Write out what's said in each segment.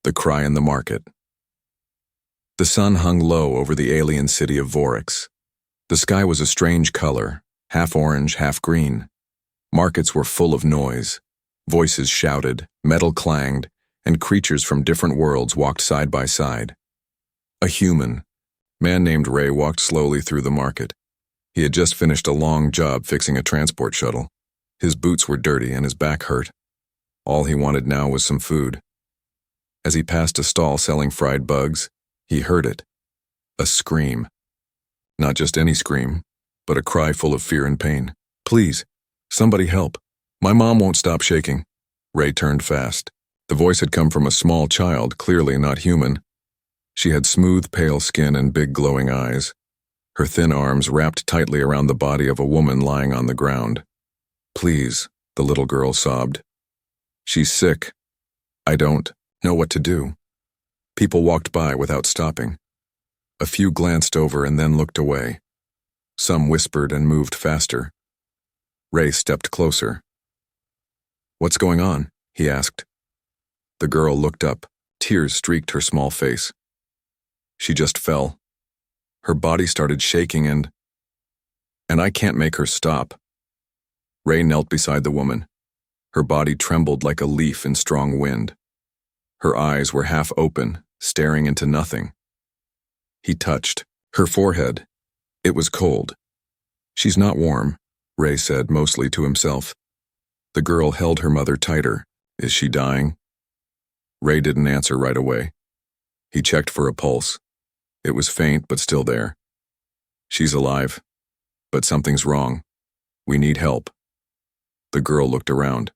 The Cry in the Market. The sun hung low over the alien city of Vorix. The sky was a strange color, half orange, half green. Markets were full of noise. Voices shouted, metal clanged, and creatures from different worlds walked side by side. A human, man named Ray, walked slowly through the market. He had just finished a long job fixing a transport shuttle. His boots were dirty and his back hurt. All he wanted now was some food. As he passed a stall selling fried bugs, he heard it. A scream. Not just any scream, but a cry full of fear and pain. "Please, somebody help. My mom won't stop shaking." Ray turned fast. The voice had come from a small child, clearly not human. She had smooth, pale skin and big glowing eyes. Her thin arms wrapped tightly around the body of a woman lying on the ground. "Please," the little girl sobbed. "She's sick. I don't know what to do." People walked by without stopping. A few glanced over and then looked away. Some whispered and moved faster. Ray stepped closer. "What's going on?" he asked. The girl looked up. Tears streaked her small face. She just fell. Her body started shaking and I can't make her stop. Ray knelt beside the woman. Her body trembled like a leaf in strong wind. Her eyes were half open, staring into nothing. He touched her forehead. It was cold. "She's not warm," Ray said, mostly to himself. The girl held her mother tighter. "Is she dying?" Ray didn't answer right away. He checked for a pulse. It was faint, but still there. "She's alive, but something's wrong. We need help." The girl looked around.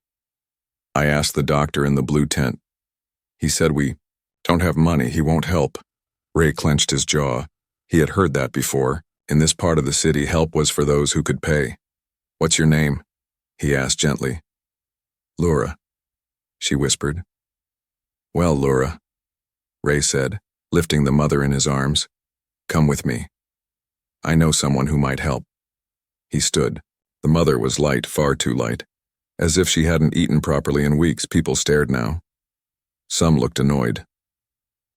"I asked the doctor in the blue tent. He said we don't have money, he won't help." Ray clenched his jaw. He had heard that before. In this part of the city, help was for those who could pay. "What's your name?" he asked gently. "Laura," she whispered. "Well, Laura," Ray said, lifting the mother in his arms. "Come with me. I know someone who might help." He stood. The mother was light, far too light. As if she hadn't eaten properly in weeks, people stared now. Some looked annoyed.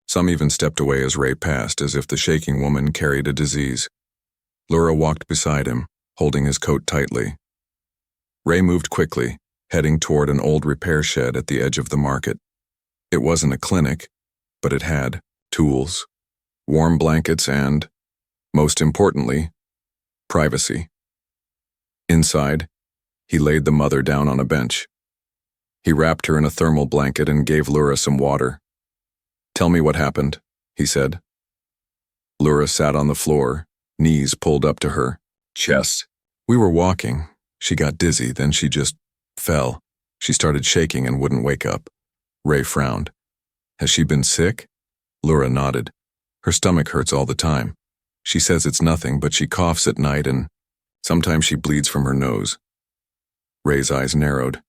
Some even stepped away as Ray passed, as if the shaking woman carried a disease. Laura walked beside him, holding his coat tightly. Ray moved quickly, heading toward an old repair shed at the edge of the market. It wasn't a clinic, but it had tools, warm blankets, and, most importantly, privacy. Inside, he laid the mother down on a bench. He wrapped her in a thermal blanket and gave Laura some water. "Tell me what happened," he said. Laura sat on the floor, knees pulled up to her chest. "We were walking. She got dizzy, then she just fell. She started shaking and wouldn't wake up." Ray frowned. "Has she been sick?" Laura nodded. "Her stomach hurts all the time. She says it's nothing, but she coughs at night and sometimes she bleeds from her nose." Ray's eyes narrowed.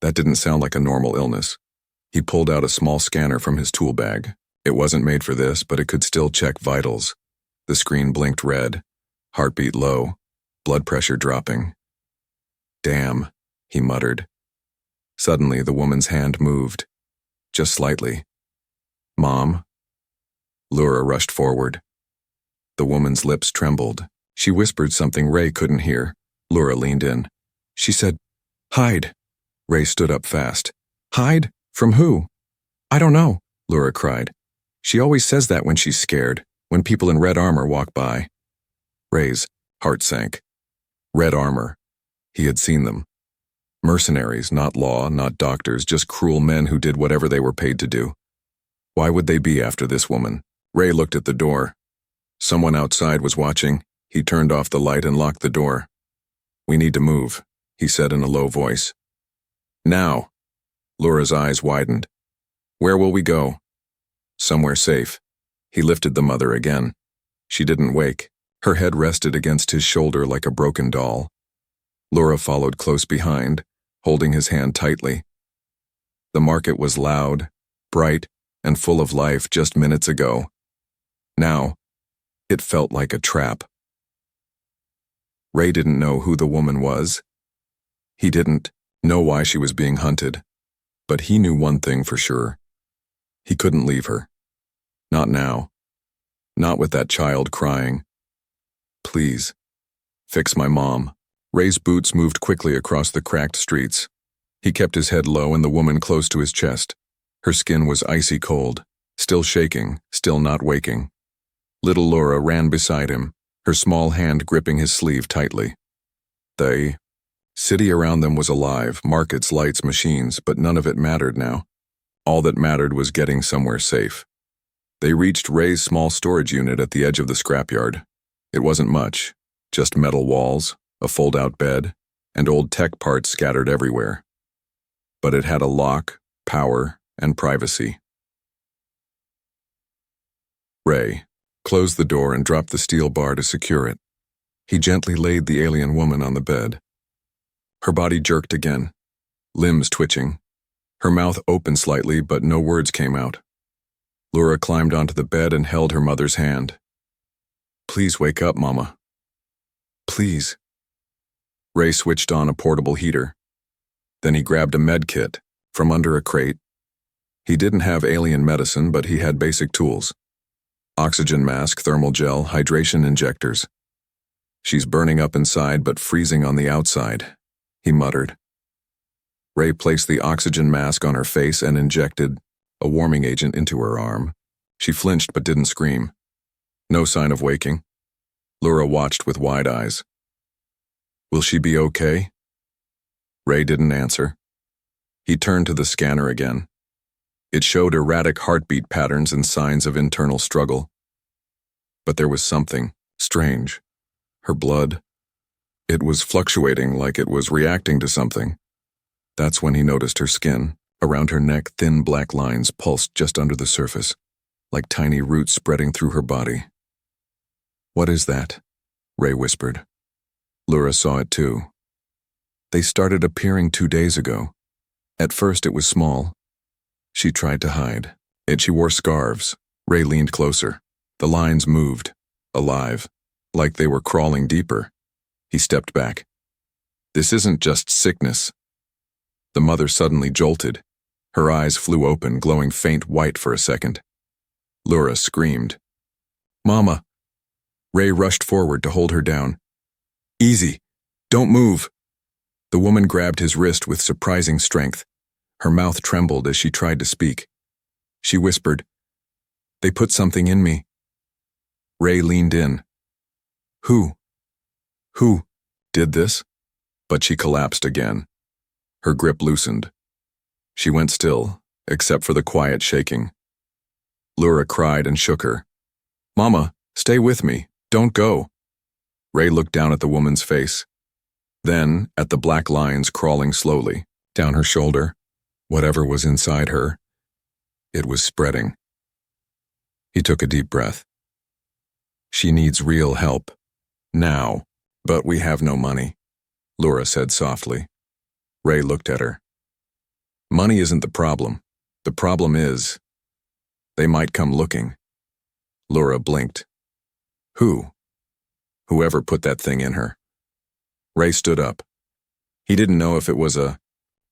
That didn't sound like a normal illness. He pulled out a small scanner from his tool bag. It wasn't made for this, but it could still check vitals. The screen blinked red, heartbeat low, blood pressure dropping. "Damn," he muttered. Suddenly, the woman's hand moved. Just slightly. "Mom?" Laura rushed forward. The woman's lips trembled. She whispered something Ray couldn't hear. Laura leaned in. She said, "Hide." Ray stood up fast. "Hide? From who?" "I don't know," Laura cried. "She always says that when she's scared, when people in red armor walk by." Ray's heart sank. Red armor. He had seen them. Mercenaries, not law, not doctors, just cruel men who did whatever they were paid to do. Why would they be after this woman? Ray looked at the door. Someone outside was watching. He turned off the light and locked the door. "We need to move," he said in a low voice. "Now." Laura's eyes widened. "Where will we go?" "Somewhere safe." He lifted the mother again. She didn't wake. Her head rested against his shoulder like a broken doll. Laura followed close behind, holding his hand tightly. The market was loud, bright, and full of life just minutes ago. Now, it felt like a trap. Ray didn't know who the woman was. He didn't know why she was being hunted. But he knew one thing for sure. He couldn't leave her. Not now. Not with that child crying. Please. Fix my mom. Ray's boots moved quickly across the cracked streets. He kept his head low and the woman close to his chest. Her skin was icy cold, still shaking, still not waking. Little Laura ran beside him, her small hand gripping his sleeve tightly. The city around them was alive, markets, lights, machines, but none of it mattered now. All that mattered was getting somewhere safe. They reached Ray's small storage unit at the edge of the scrapyard. It wasn't much, just metal walls, a fold-out bed, and old tech parts scattered everywhere. But it had a lock, power, and privacy. Ray closed the door and dropped the steel bar to secure it. He gently laid the alien woman on the bed. Her body jerked again, limbs twitching. Her mouth opened slightly, but no words came out. Laura climbed onto the bed and held her mother's hand. Please wake up, Mama. Please. Ray switched on a portable heater. Then he grabbed a med kit from under a crate. He didn't have alien medicine, but he had basic tools. Oxygen mask, thermal gel, hydration injectors. She's burning up inside but freezing on the outside, he muttered. Ray placed the oxygen mask on her face and injected a warming agent into her arm. She flinched but didn't scream. No sign of waking. Laura watched with wide eyes. Will she be okay? Ray didn't answer. He turned to the scanner again. It showed erratic heartbeat patterns and signs of internal struggle. But there was something strange. Her blood. It was fluctuating like it was reacting to something. That's when he noticed her skin. Around her neck, thin black lines pulsed just under the surface, like tiny roots spreading through her body. What is that? Ray whispered. Laura saw it too. They started appearing 2 days ago. At first it was small. She tried to hide. She wore scarves. Ray leaned closer. The lines moved, alive, like they were crawling deeper. He stepped back. This isn't just sickness. The mother suddenly jolted. Her eyes flew open, glowing faint white for a second. Laura screamed. Mama! Ray rushed forward to hold her down. Easy. Don't move. The woman grabbed his wrist with surprising strength. Her mouth trembled as she tried to speak. She whispered, They put something in me. Ray leaned in. Who did this? But she collapsed again. Her grip loosened. She went still, except for the quiet shaking. Laura cried and shook her. Mama, stay with me. Don't go. Ray looked down at the woman's face. Then, at the black lines crawling slowly, down her shoulder, whatever was inside her. It was spreading. He took a deep breath. She needs real help. Now. But we have no money, Laura said softly. Ray looked at her. Money isn't the problem. The problem is, they might come looking. Laura blinked. Who? Whoever put that thing in her. Ray stood up. He didn't know if it was a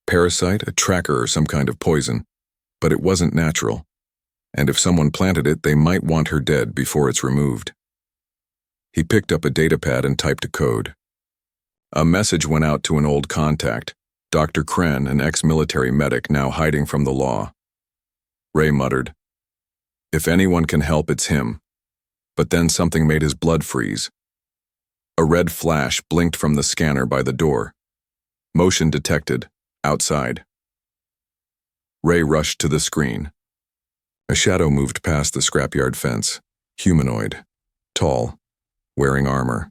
parasite, a tracker, or some kind of poison, but it wasn't natural. And if someone planted it, they might want her dead before it's removed. He picked up a datapad and typed a code. A message went out to an old contact, Dr. Kren, an ex-military medic now hiding from the law. Ray muttered, If anyone can help, it's him. But then something made his blood freeze. A red flash blinked from the scanner by the door. Motion detected, outside. Ray rushed to the screen. A shadow moved past the scrapyard fence, humanoid, tall, wearing armor.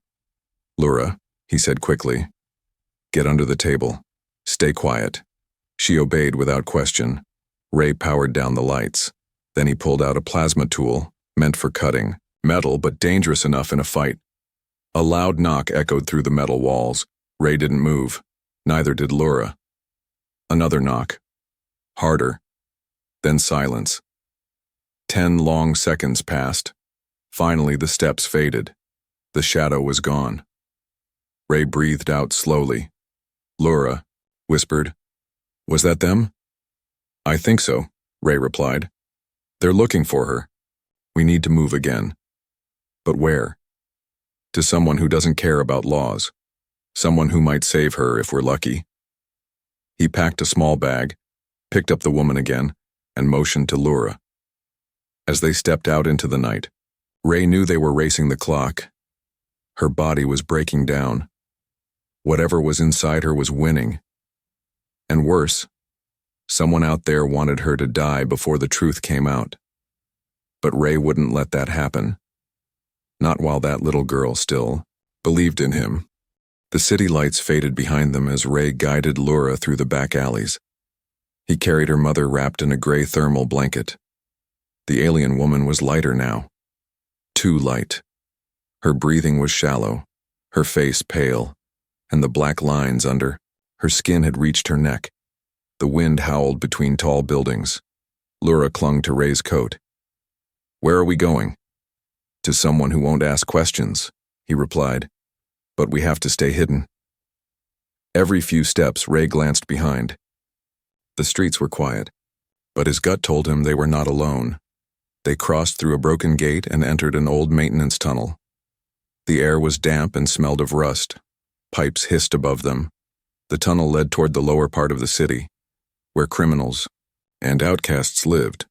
Laura, he said quickly, get under the table. Stay quiet. She obeyed without question. Ray powered down the lights. Then he pulled out a plasma tool, meant for cutting, metal but dangerous enough in a fight. A loud knock echoed through the metal walls. Ray didn't move. Neither did Laura. Another knock. Harder. Then silence. 10 long seconds passed. Finally, the steps faded. The shadow was gone. Ray breathed out slowly. Laura whispered, Was that them? I think so, Ray replied. They're looking for her. We need to move again. But where? To someone who doesn't care about laws. Someone who might save her if we're lucky. He packed a small bag, picked up the woman again, and motioned to Lura. As they stepped out into the night, Ray knew they were racing the clock. Her body was breaking down. Whatever was inside her was winning. And worse, someone out there wanted her to die before the truth came out. But Ray wouldn't let that happen. Not while that little girl still believed in him. The city lights faded behind them as Ray guided Lura through the back alleys. He carried her mother wrapped in a gray thermal blanket. The alien woman was lighter now. Too light. Her breathing was shallow, her face pale, and the black lines under her skin had reached her neck. The wind howled between tall buildings. Lura clung to Ray's coat. "Where are we going?" "To someone who won't ask questions," he replied. "But we have to stay hidden." Every few steps, Ray glanced behind. The streets were quiet, but his gut told him they were not alone. They crossed through a broken gate and entered an old maintenance tunnel. The air was damp and smelled of rust. Pipes hissed above them. The tunnel led toward the lower part of the city, where criminals and outcasts lived.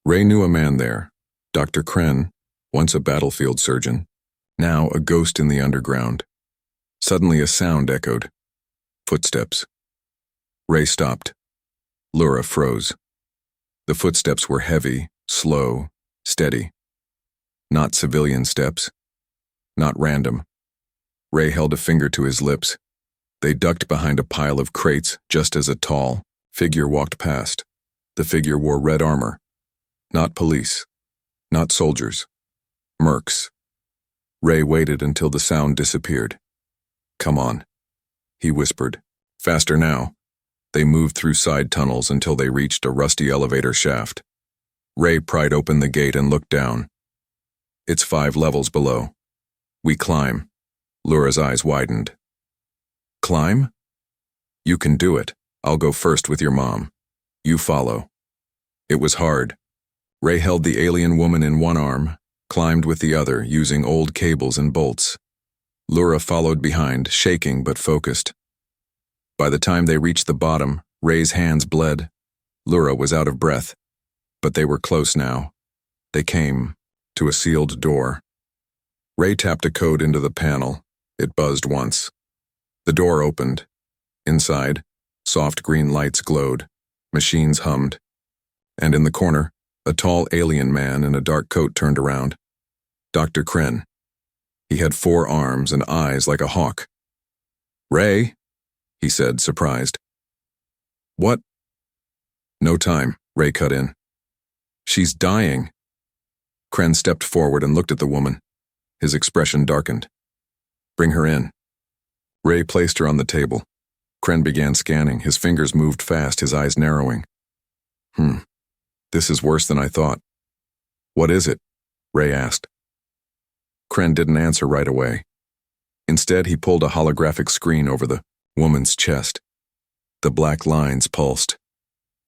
Ray knew a man there, Dr. Kren, once a battlefield surgeon, now a ghost in the underground. Suddenly a sound echoed. Footsteps. Ray stopped. Lura froze. The footsteps were heavy, slow, steady. Not civilian steps. Not random. Ray held a finger to his lips. They ducked behind a pile of crates just as a tall figure walked past. The figure wore red armor. Not police. Not soldiers. Mercs. Ray waited until the sound disappeared. "Come on," he whispered. "Faster now." They moved through side tunnels until they reached a rusty elevator shaft. Ray pried open the gate and looked down. "It's 5 levels below. We climb." Lura's eyes widened. "Climb? You can do it. I'll go first with your mom. You follow." It was hard. Ray held the alien woman in one arm, climbed with the other, using old cables and bolts. Lura followed behind, shaking but focused. By the time they reached the bottom, Ray's hands bled. Lura was out of breath. But they were close now. They came to a sealed door. Ray tapped a code into the panel. It buzzed once. The door opened. Inside, soft green lights glowed. Machines hummed. And in the corner, a tall alien man in a dark coat turned around. Dr. Kren. He had 4 arms and eyes like a hawk. "Ray," he said, surprised. "What?" "No time," Ray cut in. "She's dying." Kren stepped forward and looked at the woman. His expression darkened. "Bring her in." Ray placed her on the table. Kren began scanning. His fingers moved fast, his eyes narrowing. This is worse than I thought." "What is it?" Ray asked. Kren didn't answer right away. Instead, he pulled a holographic screen over the woman's chest. The black lines pulsed.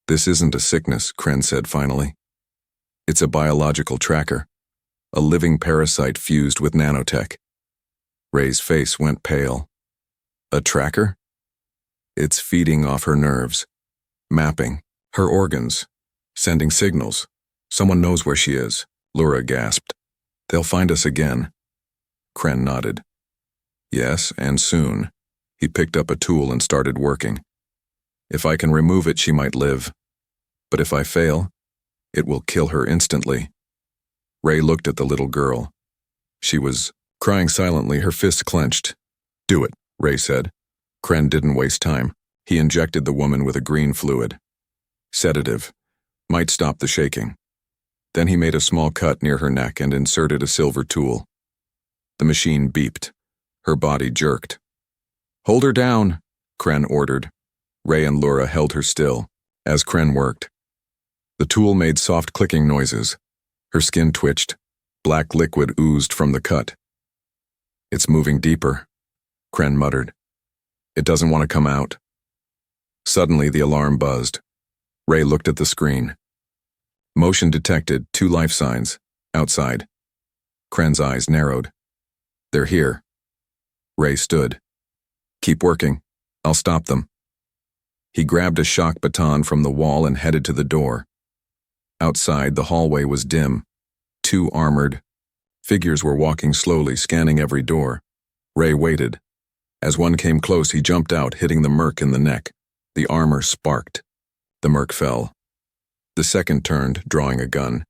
"This isn't a sickness," Kren said finally. "It's a biological tracker. A living parasite fused with nanotech." Ray's face went pale. "A tracker?" "It's feeding off her nerves. Mapping her organs. Sending signals. Someone knows where she is," Lura gasped. "They'll find us again." Kren nodded. "Yes, and soon." He picked up a tool and started working. "If I can remove it, she might live. But if I fail, it will kill her instantly." Ray looked at the little girl. She was crying silently, her fists clenched. "Do it," Ray said. Kren didn't waste time. He injected the woman with a green fluid. Sedative. Might stop the shaking. Then he made a small cut near her neck and inserted a silver tool. The machine beeped. Her body jerked. "Hold her down," Kren ordered. Ray and Lura held her still. As Kren worked, the tool made soft clicking noises. Her skin twitched. Black liquid oozed from the cut. "It's moving deeper," Kren muttered. "It doesn't want to come out." Suddenly the alarm buzzed. Ray looked at the screen. Motion detected, 2 life signs. Outside. Kren's eyes narrowed. They're here. Ray stood. Keep working. I'll stop them. He grabbed a shock baton from the wall and headed to the door. Outside, the hallway was dim. 2 armored figures were walking slowly, scanning every door. Ray waited. As one came close, he jumped out, hitting the merc in the neck. The armor sparked. The merc fell. The second turned, drawing a gun.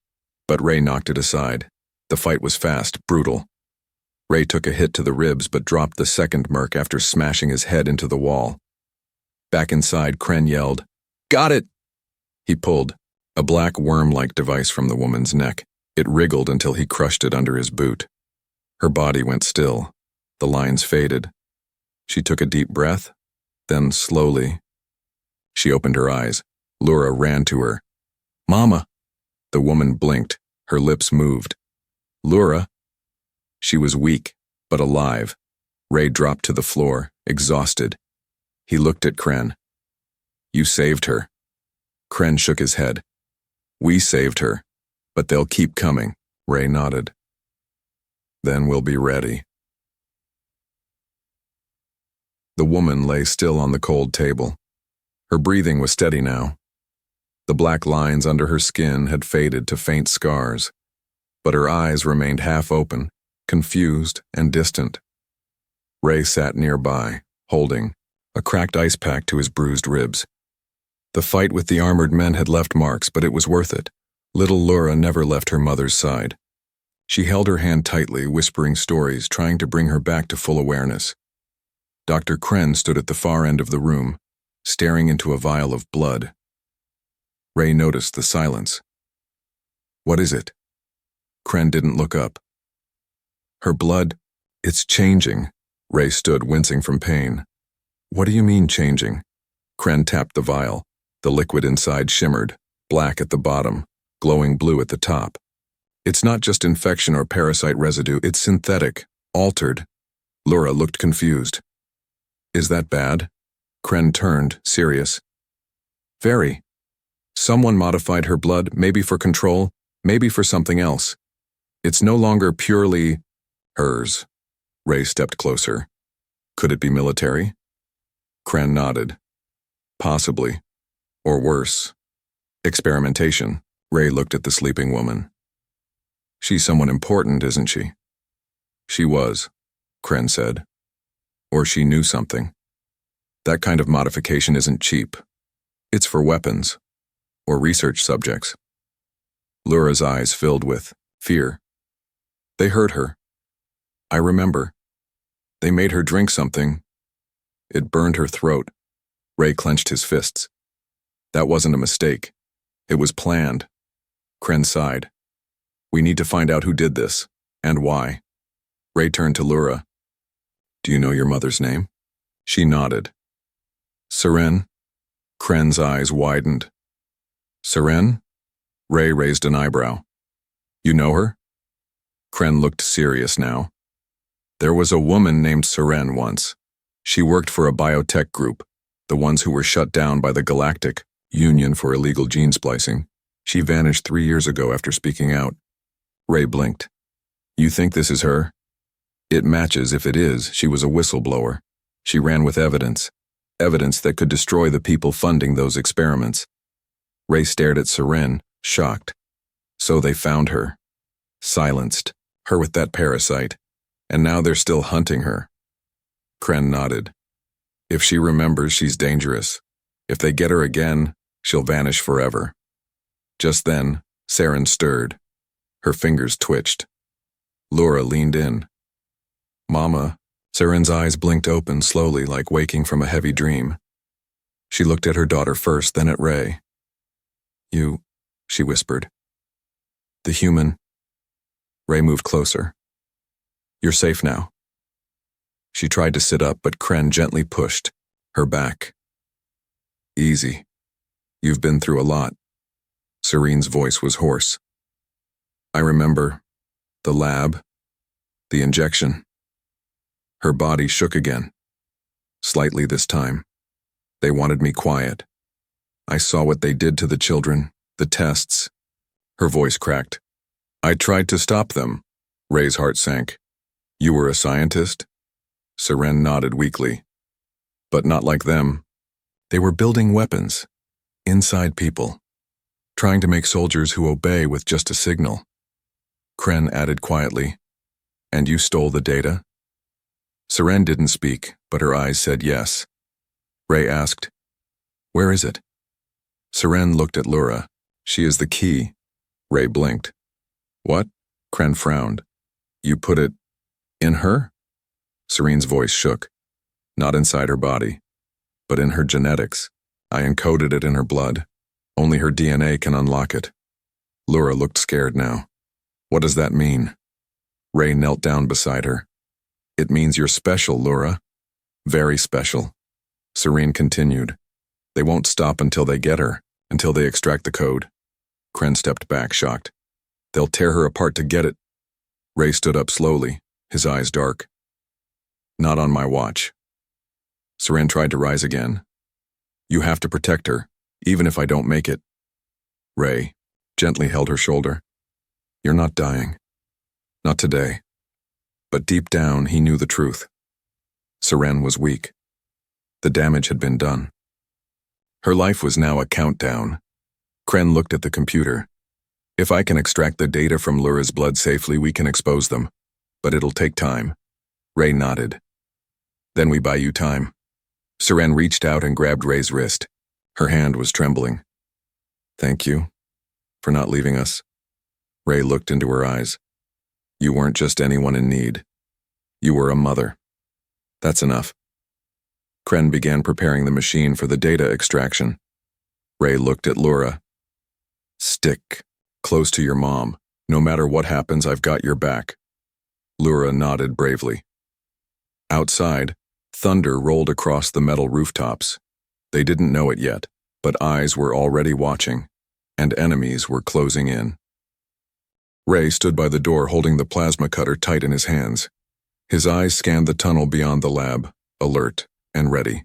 But Ray knocked it aside. The fight was fast, brutal. Ray took a hit to the ribs but dropped the second merc after smashing his head into the wall. Back inside, Kren yelled, "Got it!" He pulled a black worm-like device from the woman's neck. It wriggled until he crushed it under his boot. Her body went still. The lines faded. She took a deep breath, then slowly. She opened her eyes. Laura ran to her. "Mama!" The woman blinked. Her lips moved. "Laura?" She was weak, but alive. Ray dropped to the floor, exhausted. He looked at Kren. "You saved her." Kren shook his head. "We saved her, but they'll keep coming." Ray nodded. "Then we'll be ready." The woman lay still on the cold table. Her breathing was steady now. The black lines under her skin had faded to faint scars, but her eyes remained half open, confused and distant. Ray sat nearby, holding a cracked ice pack to his bruised ribs. The fight with the armored men had left marks, but it was worth it. Little Laura never left her mother's side. She held her hand tightly, whispering stories, trying to bring her back to full awareness. Dr. Kren stood at the far end of the room, staring into a vial of blood. Ray noticed the silence. "What is it?" Kren didn't look up. "Her blood, it's changing." Ray stood, wincing from pain. "What do you mean, changing?" Kren tapped the vial. The liquid inside shimmered, black at the bottom, glowing blue at the top. "It's not just infection or parasite residue, it's synthetic, altered." Laura looked confused. "Is that bad?" Kren turned, serious. "Very. Someone modified her blood, maybe for control, maybe for something else. It's no longer purely hers." Ray stepped closer. "Could it be military?" Kren nodded. "Possibly. Or worse. Experimentation." Ray looked at the sleeping woman. "She's someone important, isn't she?" "She was," Kren said. "Or she knew something. That kind of modification isn't cheap. It's for weapons. Or research subjects." Laura's eyes filled with fear. "They hurt her. I remember. They made her drink something. It burned her throat." Ray clenched his fists. "That wasn't a mistake. It was planned." Kren sighed. "We need to find out who did this, and why." Ray turned to Laura. "Do you know your mother's name?" She nodded. "Seren?" Kren's eyes widened. "Seren?" Ray raised an eyebrow. "You know her?" Kren looked serious now. "There was a woman named Seren once. She worked for a biotech group, the ones who were shut down by the Galactic Union for illegal gene splicing. She vanished 3 years ago after speaking out." Ray blinked. "You think this is her?" "It matches. If it is, she was a whistleblower. She ran with evidence. Evidence that could destroy the people funding those experiments." Ray stared at Seren, shocked. "So they found her. Silenced her with that parasite. And now they're still hunting her." Kren nodded. "If she remembers, she's dangerous. If they get her again, she'll vanish forever." Just then, Seren stirred. Her fingers twitched. Laura leaned in. "Mama." Seren's eyes blinked open slowly, like waking from a heavy dream. She looked at her daughter first, then at Ray. "You," she whispered. "The human." Ray moved closer. "You're safe now." She tried to sit up, but Kren gently pushed her back. "Easy. You've been through a lot." Serene's voice was hoarse. "I remember the lab, the injection." Her body shook again. Slightly this time. "They wanted me quiet. I saw what they did to the children, the tests. Her voice cracked. I tried to stop them. Ray's heart sank. You were a scientist? Seren nodded weakly. But not like them. They were building weapons. Inside people. Trying to make soldiers who obey with just a signal. Kren added quietly. And you stole the data? Seren didn't speak, but her eyes said yes. Ray asked, Where is it? Seren looked at Lura. She is the key. Ray blinked. What? Kren frowned. You put it in her? Serene's voice shook. Not inside her body, but in her genetics. I encoded it in her blood. Only her DNA can unlock it. Lura looked scared now. What does that mean? Ray knelt down beside her. It means you're special, Lura. Very special. Serene continued. They won't stop until they get her, until they extract the code. Kren stepped back, shocked. They'll tear her apart to get it. Ray stood up slowly, his eyes dark. Not on my watch. Seren tried to rise again. You have to protect her, even if I don't make it. Ray gently held her shoulder. You're not dying. Not today. But deep down, he knew the truth. Seren was weak. The damage had been done. Her life was now a countdown. Kren looked at the computer. If I can extract the data from Lura's blood safely, we can expose them. But it'll take time. Ray nodded. Then we buy you time. Seren reached out and grabbed Ray's wrist. Her hand was trembling. Thank you for not leaving us. Ray looked into her eyes. You weren't just anyone in need. You were a mother. That's enough. Kren began preparing the machine for the data extraction. Ray looked at Lura. Stick close to your mom. No matter what happens, I've got your back. Lura nodded bravely. Outside, thunder rolled across the metal rooftops. They didn't know it yet, but eyes were already watching, and enemies were closing in. Ray stood by the door holding the plasma cutter tight in his hands. His eyes scanned the tunnel beyond the lab, alert and ready.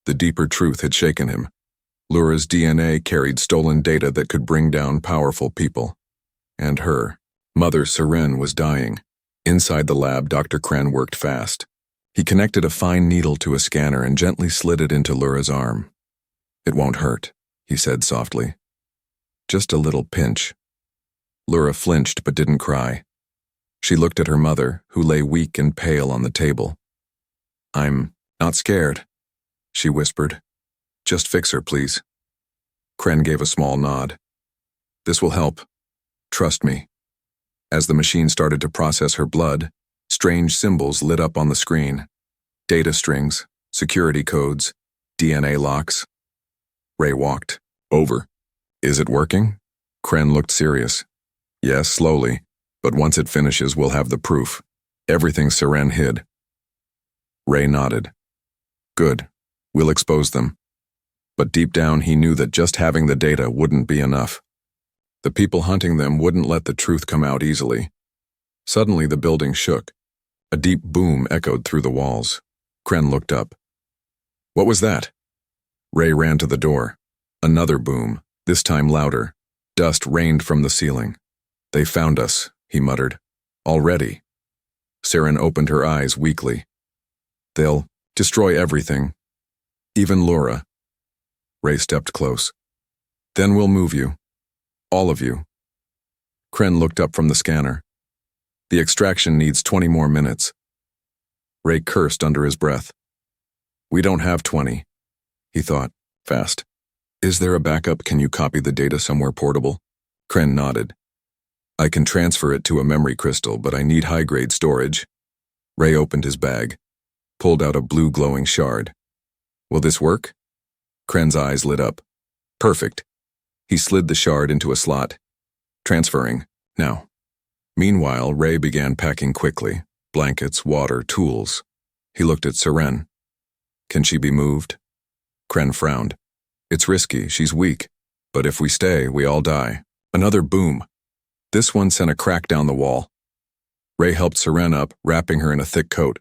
The deeper truth had shaken him. Lura's DNA carried stolen data that could bring down powerful people. And her, Mother Seren, was dying. Inside the lab, Dr. Kren worked fast. He connected a fine needle to a scanner and gently slid it into Lura's arm. It won't hurt, he said softly. Just a little pinch. Lura flinched but didn't cry. She looked at her mother, who lay weak and pale on the table. I'm not scared, she whispered. Just fix her, please. Kren gave a small nod. This will help. Trust me. As the machine started to process her blood, strange symbols lit up on the screen. Data strings, security codes, DNA locks. Ray walked. Over. Is it working? Kren looked serious. Yes, slowly, but once it finishes, we'll have the proof. Everything Seren hid. Ray nodded. Good. We'll expose them. But deep down, he knew that just having the data wouldn't be enough. The people hunting them wouldn't let the truth come out easily. Suddenly, the building shook. A deep boom echoed through the walls. Kren looked up. What was that? Ray ran to the door. Another boom, this time louder. Dust rained from the ceiling. They found us, he muttered. Already. Seren opened her eyes weakly. They'll destroy everything. Even Lura. Ray stepped close. Then we'll move you. All of you. Kren looked up from the scanner. The extraction needs 20 more minutes. Ray cursed under his breath. We don't have 20, he thought, fast. Is there a backup? Can you copy the data somewhere portable? Kren nodded. I can transfer it to a memory crystal, but I need high-grade storage. Ray opened his bag, pulled out a blue glowing shard. Will this work? Kren's eyes lit up. Perfect. He slid the shard into a slot. Transferring, now. Meanwhile, Ray began packing quickly. Blankets, water, tools. He looked at Seren. Can she be moved? Kren frowned. It's risky, she's weak. But if we stay, we all die. Another boom. This one sent a crack down the wall. Ray helped Seren up, wrapping her in a thick coat.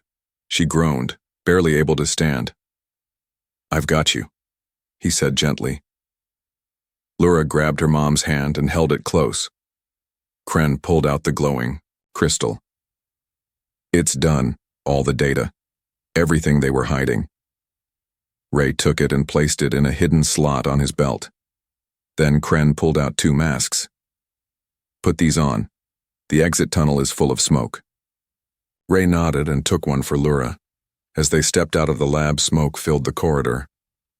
She groaned, barely able to stand. I've got you, he said gently. Lura grabbed her mom's hand and held it close, Kren pulled out the glowing crystal. It's done, all the data. Everything they were hiding. Ray took it and placed it in a hidden slot on his belt. Then Kren pulled out 2 masks. Put these on. The exit tunnel is full of smoke. Ray nodded and took one for Lura. As they stepped out of the lab, smoke filled the corridor.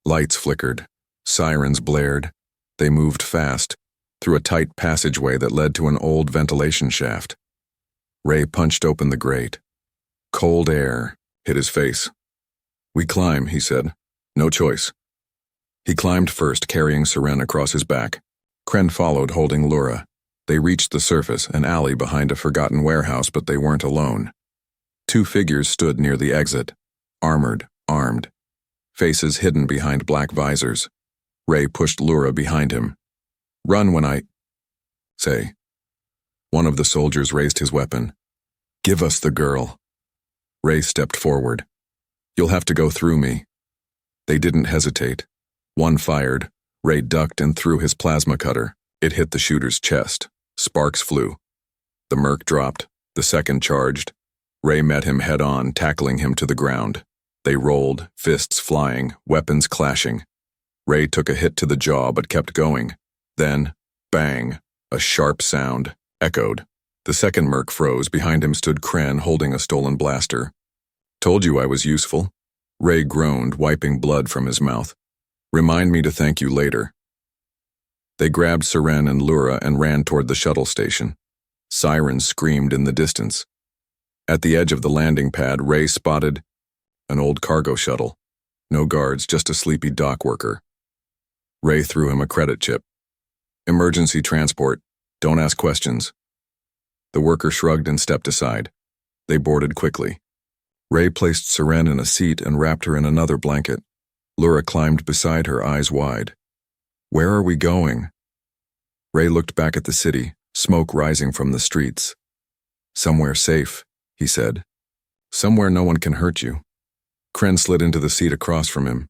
Lights flickered. Sirens blared. They moved fast, through a tight passageway that led to an old ventilation shaft. Ray punched open the grate. Cold air hit his face. "We climb," he said. "No choice." He climbed first, carrying Seren across his back. Kren followed, holding Lura. They reached the surface, an alley behind a forgotten warehouse, but they weren't alone. 2 figures stood near the exit, armored, armed, faces hidden behind black visors. Ray pushed Lura behind him. "Run when I say." One of the soldiers raised his weapon. "Give us the girl." Ray stepped forward. "You'll have to go through me." They didn't hesitate. One fired. Ray ducked and threw his plasma cutter. It hit the shooter's chest. Sparks flew. The merc dropped. The second charged. Ray met him head-on, tackling him to the ground. They rolled, fists flying, weapons clashing. Ray took a hit to the jaw but kept going. Then, bang, a sharp sound echoed. The second merc froze. Behind him stood Kren holding a stolen blaster. "Told you I was useful." Ray groaned, wiping blood from his mouth. "Remind me to thank you later." They grabbed Seren and Lura and ran toward the shuttle station. Sirens screamed in the distance. At the edge of the landing pad, Ray spotted an old cargo shuttle. No guards, just a sleepy dock worker. Ray threw him a credit chip. "Emergency transport. Don't ask questions." The worker shrugged and stepped aside. They boarded quickly. Ray placed Seren in a seat and wrapped her in another blanket. Lura climbed beside her, eyes wide. "Where are we going?" Ray looked back at the city, smoke rising from the streets. "Somewhere safe," he said. "Somewhere no one can hurt you." Kren slid into the seat across from him.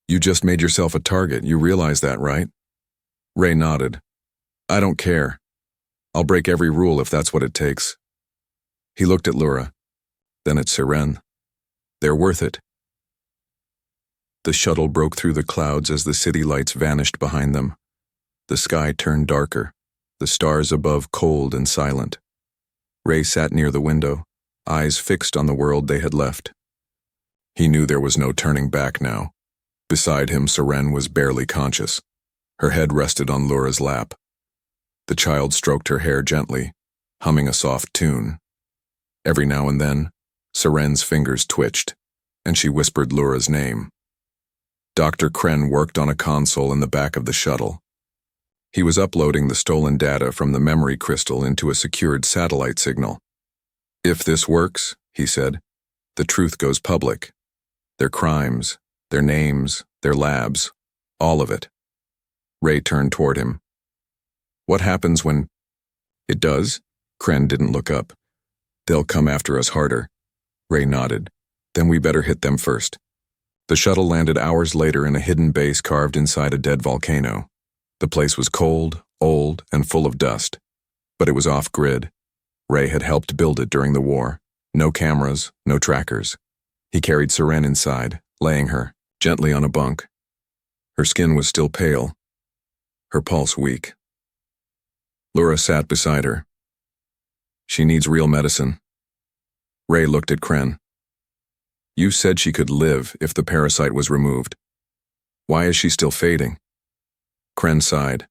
"You just made yourself a target. You realize that, right?" Ray nodded. "I don't care. I'll break every rule if that's what it takes." He looked at Lura, then at Seren. "They're worth it." The shuttle broke through the clouds as the city lights vanished behind them. The sky turned darker, the stars above cold and silent. Ray sat near the window, eyes fixed on the world they had left. He knew there was no turning back now. Beside him, Seren was barely conscious. Her head rested on Lura's lap. The child stroked her hair gently, humming a soft tune. Every now and then, Seren's fingers twitched, and she whispered Lura's name. Dr. Kren worked on a console in the back of the shuttle. He was uploading the stolen data from the memory crystal into a secured satellite signal. "If this works," he said, "the truth goes public. Their crimes, their names, their labs, all of it." Ray turned toward him. "What happens when—" "It does?" Kren didn't look up. "They'll come after us harder." Ray nodded. "Then we better hit them first." The shuttle landed hours later in a hidden base carved inside a dead volcano. The place was cold, old, and full of dust. But it was off-grid. Ray had helped build it during the war. No cameras, no trackers. He carried Seren inside, laying her gently on a bunk. Her skin was still pale, her pulse weak. Lura sat beside her. "She needs real medicine." Ray looked at Kren. "You said she could live if the parasite was removed. Why is she still fading?" Kren sighed.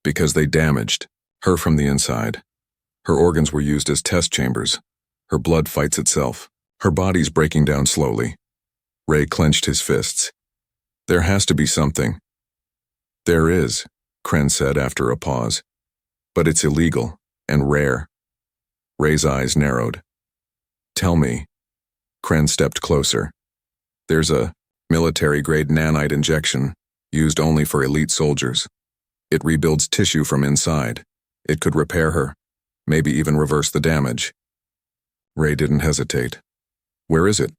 "Because they damaged her from the inside. Her organs were used as test chambers. Her blood fights itself. Her body's breaking down slowly." Ray clenched his fists. "There has to be something." "There is," Kren said after a pause. "But it's illegal and rare." Ray's eyes narrowed. "Tell me." Kren stepped closer. "There's a military-grade nanite injection used only for elite soldiers. It rebuilds tissue from inside. It could repair her, maybe even reverse the damage." Ray didn't hesitate. "Where is it?"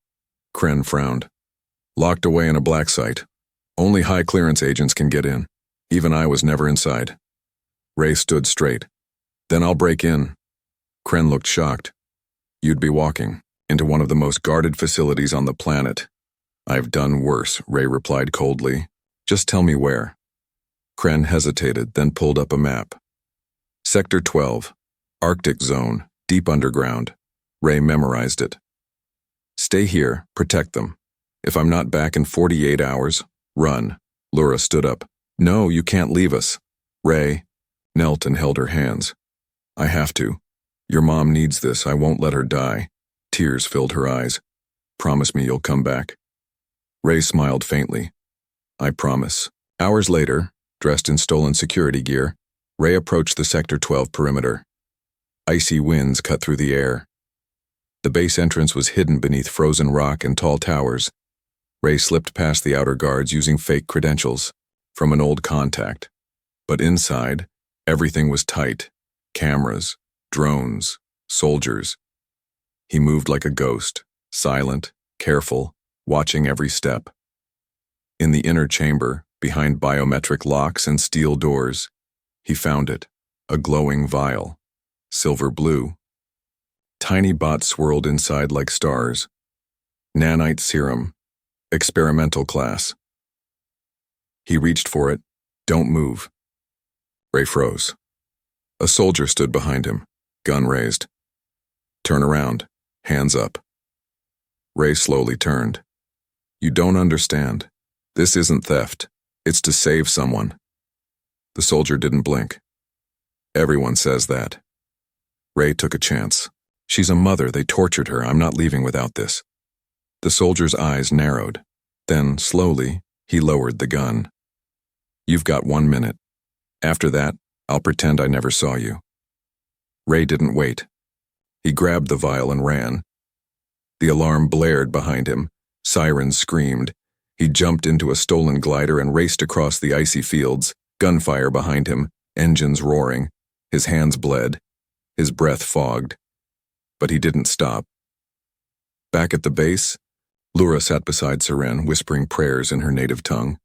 Kren frowned. "Locked away in a black site. Only high-clearance agents can get in. Even I was never inside." Ray stood straight. Then I'll break in. Kren looked shocked. You'd be walking into one of the most guarded facilities on the planet. I've done worse, Ray replied coldly. Just tell me where. Kren hesitated, then pulled up a map. Sector 12, Arctic Zone, deep underground. Ray memorized it. Stay here, protect them. If I'm not back in 48 hours, run. Laura stood up. No, you can't leave us. Ray knelt and held her hands. I have to. Your mom needs this. I won't let her die. Tears filled her eyes. Promise me you'll come back. Ray smiled faintly. I promise. Hours later, dressed in stolen security gear, Ray approached the Sector 12 perimeter. Icy winds cut through the air. The base entrance was hidden beneath frozen rock and tall towers. Ray slipped past the outer guards using fake credentials from an old contact. But inside, everything was tight. Cameras, drones, soldiers. He moved like a ghost, silent, careful, watching every step. In the inner chamber, behind biometric locks and steel doors, he found it, a glowing vial, silver blue. Tiny bots swirled inside like stars. Nanite serum, experimental class. He reached for it. Don't move. Ray froze. A soldier stood behind him, gun raised. Turn around, hands up. Ray slowly turned. You don't understand. This isn't theft. It's to save someone. The soldier didn't blink. Everyone says that. Ray took a chance. She's a mother. They tortured her. I'm not leaving without this. The soldier's eyes narrowed. Then, slowly, he lowered the gun. You've got 1 minute. After that, I'll pretend I never saw you. Ray didn't wait. He grabbed the vial and ran. The alarm blared behind him. Sirens screamed. He jumped into a stolen glider and raced across the icy fields, gunfire behind him, engines roaring. His hands bled. His breath fogged. But he didn't stop. Back at the base, Laura sat beside Seren, whispering prayers in her native tongue.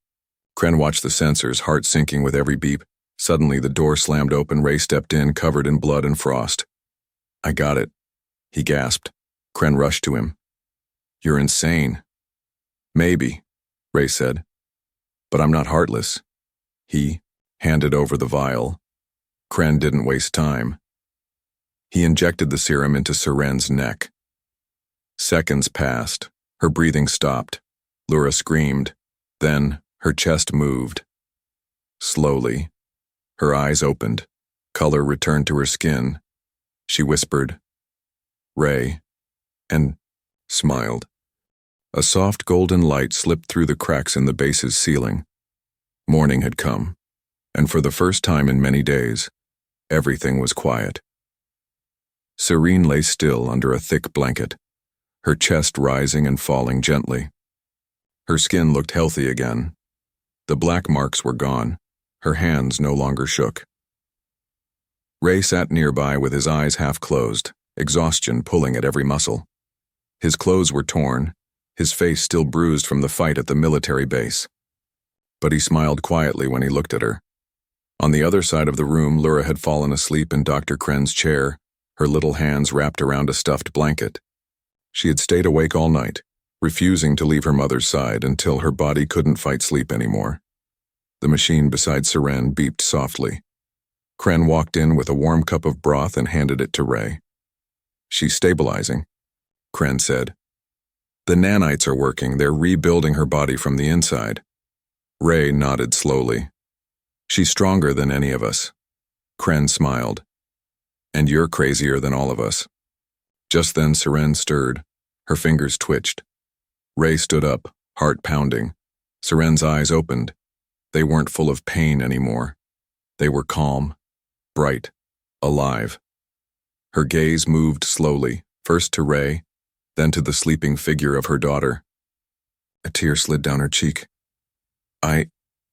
Kren watched the sensors, heart sinking with every beep. Suddenly, the door slammed open. Ray stepped in, covered in blood and frost. I got it, he gasped. Kren rushed to him. You're insane. Maybe, Ray said. But I'm not heartless. He handed over the vial. Kren didn't waste time. He injected the serum into Seren's neck. Seconds passed. Her breathing stopped. Laura screamed. Then her chest moved. Slowly. Her eyes opened. Color returned to her skin. She whispered, Ray, and smiled. A soft golden light slipped through the cracks in the base's ceiling. Morning had come, and for the first time in many days, everything was quiet. Serene lay still under a thick blanket, her chest rising and falling gently. Her skin looked healthy again. The black marks were gone. Her hands no longer shook. Ray sat nearby with his eyes half closed, exhaustion pulling at every muscle. His clothes were torn, his face still bruised from the fight at the military base. But he smiled quietly when he looked at her. On the other side of the room, Laura had fallen asleep in Dr. Kren's chair, her little hands wrapped around a stuffed blanket. She had stayed awake all night, refusing to leave her mother's side until her body couldn't fight sleep anymore. The machine beside Seren beeped softly. Kren walked in with a warm cup of broth and handed it to Ray. She's stabilizing, Kren said. The nanites are working. They're rebuilding her body from the inside. Ray nodded slowly. She's stronger than any of us. Kren smiled. And you're crazier than all of us. Just then Seren stirred. Her fingers twitched. Ray stood up, heart pounding. Seren's eyes opened. They weren't full of pain anymore. They were calm, bright, alive. Her gaze moved slowly, first to Ray, then to the sleeping figure of her daughter. A tear slid down her cheek. I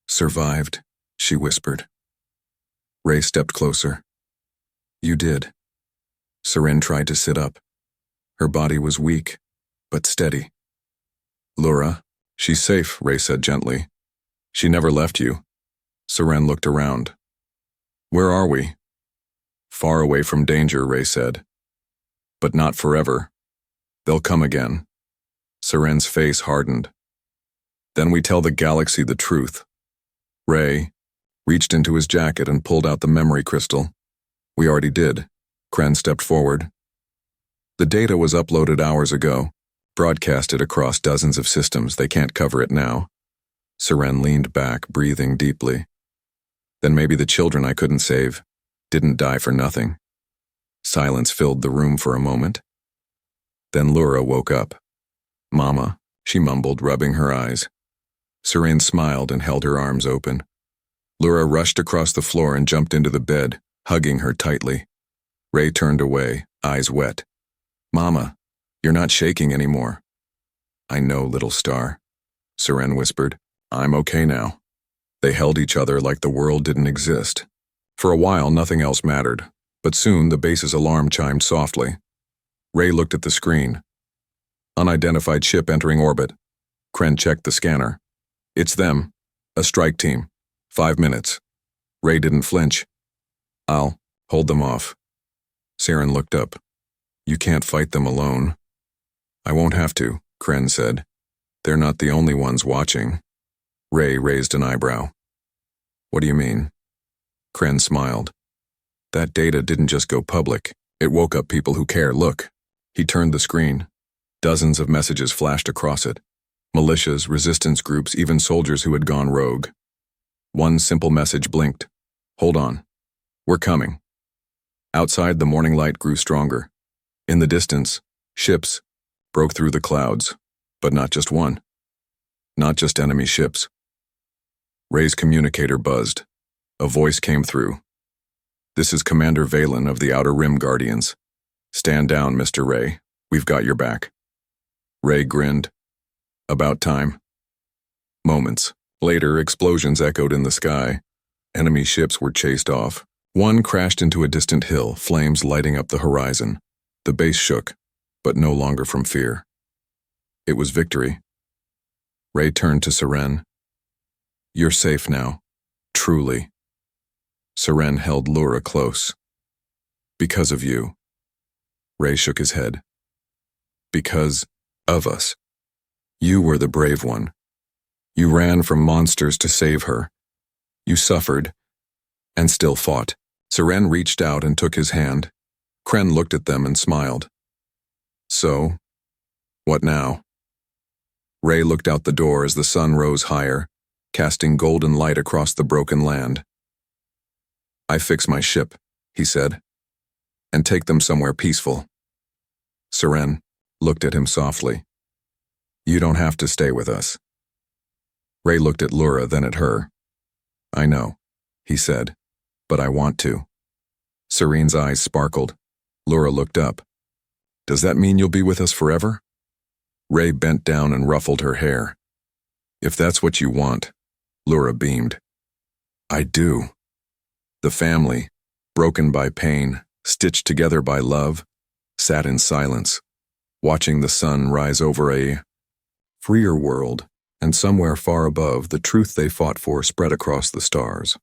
survived, she whispered. Ray stepped closer. You did. Seren tried to sit up. Her body was weak, but steady. Laura, she's safe, Ray said gently. She never left you. Seren looked around. Where are we? Far away from danger, Ray said. But not forever. They'll come again. Seren's face hardened. Then we tell the galaxy the truth. Ray reached into his jacket and pulled out the memory crystal. We already did. Kren stepped forward. The data was uploaded hours ago, broadcasted across dozens of systems. They can't cover it now. Seren leaned back, breathing deeply. Then maybe the children I couldn't save didn't die for nothing. Silence filled the room for a moment. Then Lura woke up. Mama, she mumbled, rubbing her eyes. Seren smiled and held her arms open. Lura rushed across the floor and jumped into the bed, hugging her tightly. Ray turned away, eyes wet. Mama, you're not shaking anymore. I know, little star, Seren whispered. I'm okay now. They held each other like the world didn't exist. For a while, nothing else mattered, but soon the base's alarm chimed softly. Ray looked at the screen. Unidentified ship entering orbit. Kren checked the scanner. It's them. A strike team. 5 minutes. Ray didn't flinch. I'll hold them off. Seren looked up. You can't fight them alone. I won't have to, Kren said. They're not the only ones watching. Ray raised an eyebrow. What do you mean? Kren smiled. That data didn't just go public. It woke up people who care. Look. He turned the screen. Dozens of messages flashed across it. Militias, resistance groups, even soldiers who had gone rogue. One simple message blinked. Hold on. We're coming. Outside, the morning light grew stronger. In the distance, ships broke through the clouds, but not just one. Not just enemy ships. Ray's communicator buzzed. A voice came through. This is Commander Valen of the Outer Rim Guardians. Stand down, Mr. Ray. We've got your back. Ray grinned. About time. Moments later, explosions echoed in the sky. Enemy ships were chased off. One crashed into a distant hill, flames lighting up the horizon. The base shook, but no longer from fear. It was victory. Ray turned to Seren. You're safe now. Truly. Seren held Lura close. Because of you. Ray shook his head. Because of us. You were the brave one. You ran from monsters to save her. You suffered, and still fought. Seren reached out and took his hand. Kren looked at them and smiled. So, what now? Ray looked out the door as the sun rose higher, casting golden light across the broken land. I fix my ship, he said, and take them somewhere peaceful. Seren looked at him softly. You don't have to stay with us. Ray looked at Lura, then at her. I know, he said, but I want to. Serene's eyes sparkled. Lura looked up. Does that mean you'll be with us forever? Ray bent down and ruffled her hair. If that's what you want, Lura beamed. I do. The family, broken by pain, stitched together by love, sat in silence, watching the sun rise over a freer world, and somewhere far above, the truth they fought for spread across the stars.